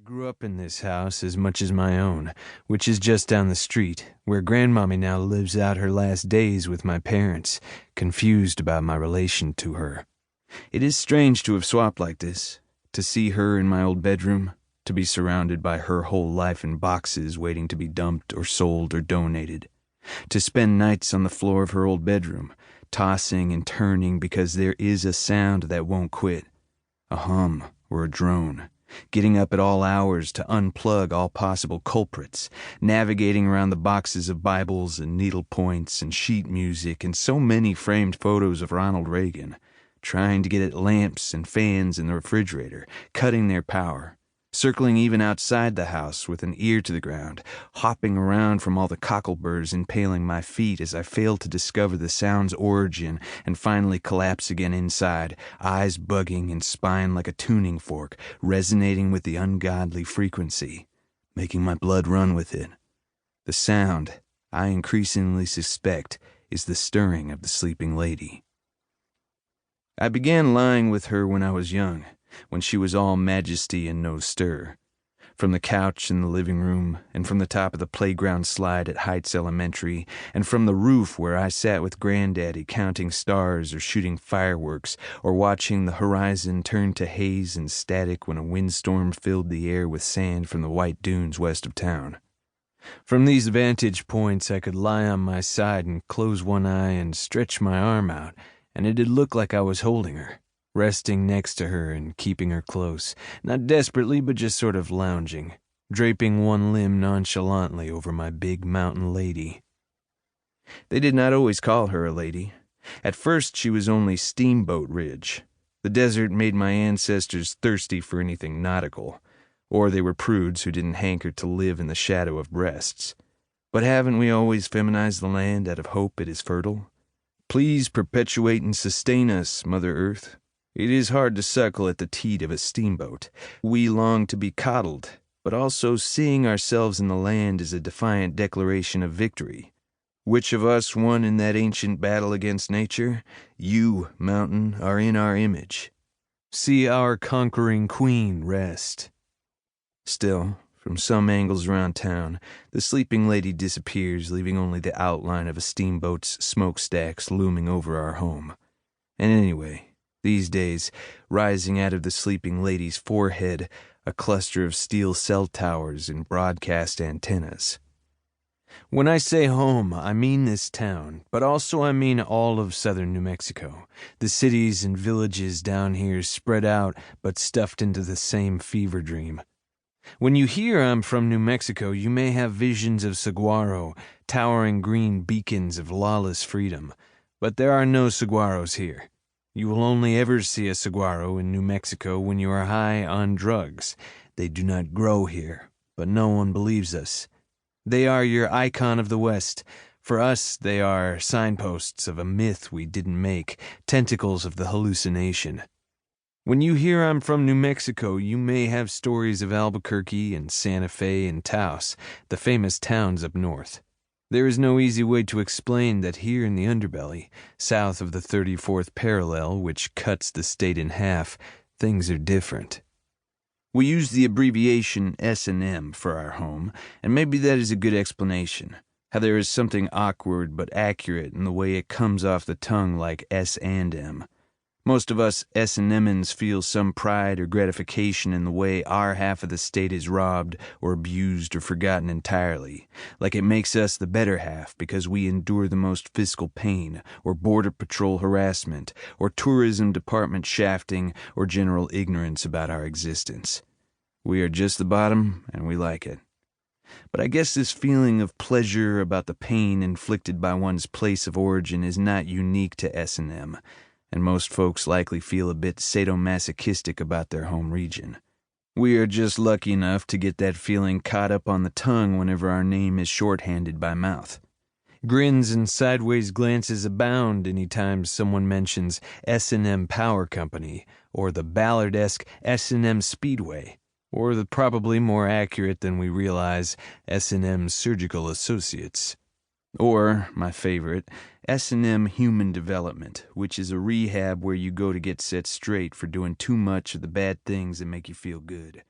grew up in this house as much as my own, which is just down the street, where Grandmommy now lives out her last days with my parents, confused about my relation to her. It is strange to have swapped like this, to see her in my old bedroom, to be surrounded by her whole life in boxes waiting to be dumped or sold or donated, to spend nights on the floor of her old bedroom, tossing and turning because there is a sound that won't quit, a hum or a drone. Getting up at all hours to unplug all possible culprits, navigating around the boxes of Bibles and needle points and sheet music and so many framed photos of Ronald Reagan, trying to get at lamps and fans in the refrigerator, cutting their power, circling even outside the house with an ear to the ground, hopping around from all the cockleburrs impaling my feet as I failed to discover the sound's origin and finally collapse again inside, eyes bugging and spine like a tuning fork, resonating with the ungodly frequency, making my blood run with it. The sound, I increasingly suspect, is the stirring of the sleeping lady. I began lying with her when I was young, when she was all majesty and no stir. From the couch in the living room, and from the top of the playground slide at Heights Elementary, and from the roof where I sat with Granddaddy counting stars or shooting fireworks, or watching the horizon turn to haze and static when a windstorm filled the air with sand from the white dunes west of town. From these vantage points I could lie on my side and close one eye and stretch my arm out, and it'd look like I was holding her, resting next to her and keeping her close, not desperately but just sort of lounging, draping one limb nonchalantly over my big mountain lady. They did not always call her a lady. At first she was only Steamboat Ridge. The desert made my ancestors thirsty for anything nautical, or they were prudes who didn't hanker to live in the shadow of breasts. But haven't we always feminized the land out of hope it is fertile? Please perpetuate and sustain us, Mother Earth. It is hard to suckle at the teat of a steamboat. We long to be coddled, but also seeing ourselves in the land is a defiant declaration of victory. Which of us won in that ancient battle against nature? You, mountain, are in our image. See our conquering queen rest. Still, from some angles around town, the sleeping lady disappears, leaving only the outline of a steamboat's smokestacks looming over our home. And anyway, these days, rising out of the sleeping lady's forehead, a cluster of steel cell towers and broadcast antennas. When I say home, I mean this town, but also I mean all of southern New Mexico, the cities and villages down here spread out but stuffed into the same fever dream. When you hear I'm from New Mexico, you may have visions of saguaro, towering green beacons of lawless freedom, but there are no saguaros here. You will only ever see a saguaro in New Mexico when you are high on drugs. They do not grow here, but no one believes us. They are your icon of the West. For us, they are signposts of a myth we didn't make, tentacles of the hallucination. When you hear I'm from New Mexico, you may have stories of Albuquerque and Santa Fe and Taos, the famous towns up north. There is no easy way to explain that here in the underbelly, south of the 34th parallel, which cuts the state in half, things are different. We use the abbreviation S&M for our home, and maybe that is a good explanation, how there is something awkward but accurate in the way it comes off the tongue like S and M. Most of us S&Mans feel some pride or gratification in the way our half of the state is robbed or abused or forgotten entirely, like it makes us the better half because we endure the most fiscal pain, or border patrol harassment, or tourism department shafting, or general ignorance about our existence. We are just the bottom, and we like it. But I guess this feeling of pleasure about the pain inflicted by one's place of origin is not unique to S&M, and most folks likely feel a bit sadomasochistic about their home region. We are just lucky enough to get that feeling caught up on the tongue whenever our name is shorthanded by mouth. Grins and sideways glances abound any time someone mentions S&M Power Company, or the Ballard-esque S&M Speedway, or the probably more accurate than we realize S&M Surgical Associates. Or, my favorite, S&M Human Development, which is a rehab where you go to get set straight for doing too much of the bad things that make you feel good.